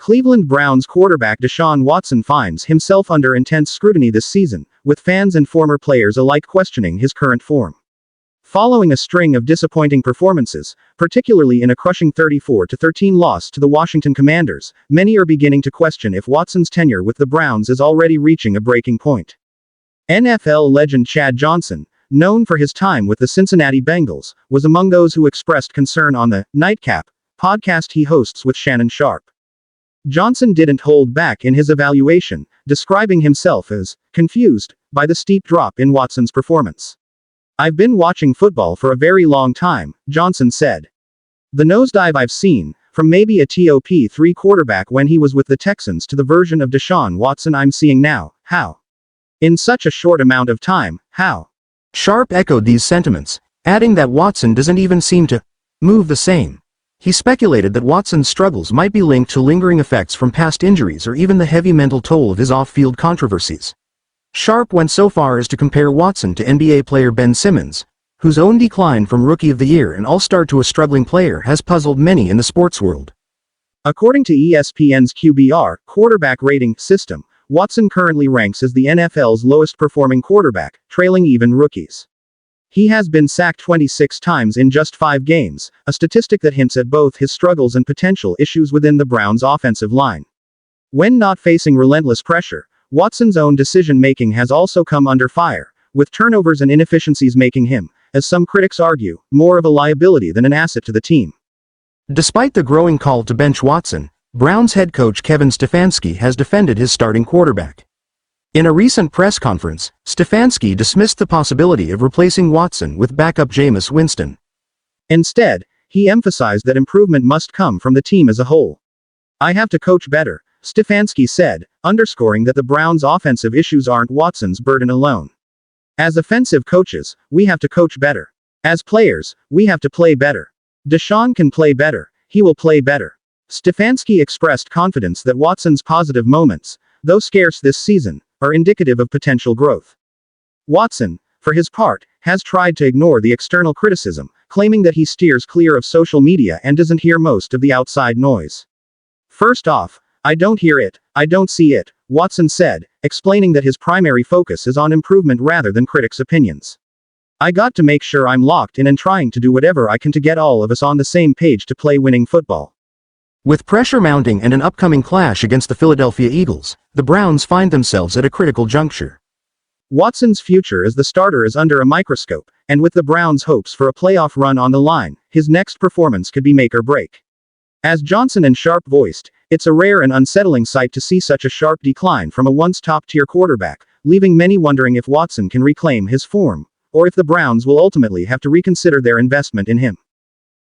Cleveland Browns quarterback Deshaun Watson finds himself under intense scrutiny this season, with fans and former players alike questioning his current form. Following a string of disappointing performances, particularly in a crushing 34-13 loss to the Washington Commanders, many are beginning to question if Watson's tenure with the Browns is already reaching a breaking point. NFL legend Chad Johnson, known for his time with the Cincinnati Bengals, was among those who expressed concern on the Nightcap podcast he hosts with Shannon Sharpe. Johnson didn't hold back in his evaluation, describing himself as confused by the steep drop in Watson's performance. "I've been watching football for a very long time," Johnson said. "The nosedive I've seen, from maybe a top 3 quarterback when he was with the Texans to the version of Deshaun Watson I'm seeing now, how? In such a short amount of time, how?" Sharpe echoed these sentiments, adding that Watson doesn't even seem to move the same. He speculated that Watson's struggles might be linked to lingering effects from past injuries or even the heavy mental toll of his off-field controversies. Sharpe went so far as to compare Watson to NBA player Ben Simmons, whose own decline from Rookie of the Year and All-Star to a struggling player has puzzled many in the sports world. According to ESPN's QBR quarterback rating system, Watson currently ranks as the NFL's lowest-performing quarterback, trailing even rookies. He has been sacked 26 times in just 5 games, a statistic that hints at both his struggles and potential issues within the Browns' offensive line. When not facing relentless pressure, Watson's own decision-making has also come under fire, with turnovers and inefficiencies making him, as some critics argue, more of a liability than an asset to the team. Despite the growing call to bench Watson, Browns head coach Kevin Stefanski has defended his starting quarterback. In a recent press conference, Stefanski dismissed the possibility of replacing Watson with backup Jameis Winston. Instead, he emphasized that improvement must come from the team as a whole. "I have to coach better," Stefanski said, underscoring that the Browns' offensive issues aren't Watson's burden alone. "As offensive coaches, we have to coach better. As players, we have to play better. Deshaun can play better, he will play better." Stefanski expressed confidence that Watson's positive moments, though scarce this season, are indicative of potential growth. Watson, for his part, has tried to ignore the external criticism, claiming that he steers clear of social media and doesn't hear most of the outside noise. "First off, I don't hear it, I don't see it," Watson said, explaining that his primary focus is on improvement rather than critics' opinions. "I got to make sure I'm locked in and trying to do whatever I can to get all of us on the same page to play winning football." With pressure mounting and an upcoming clash against the Philadelphia Eagles, the Browns find themselves at a critical juncture. Watson's future as the starter is under a microscope, and with the Browns' hopes for a playoff run on the line, his next performance could be make or break. As Johnson and Sharpe voiced, it's a rare and unsettling sight to see such a sharp decline from a once top-tier quarterback, leaving many wondering if Watson can reclaim his form, or if the Browns will ultimately have to reconsider their investment in him.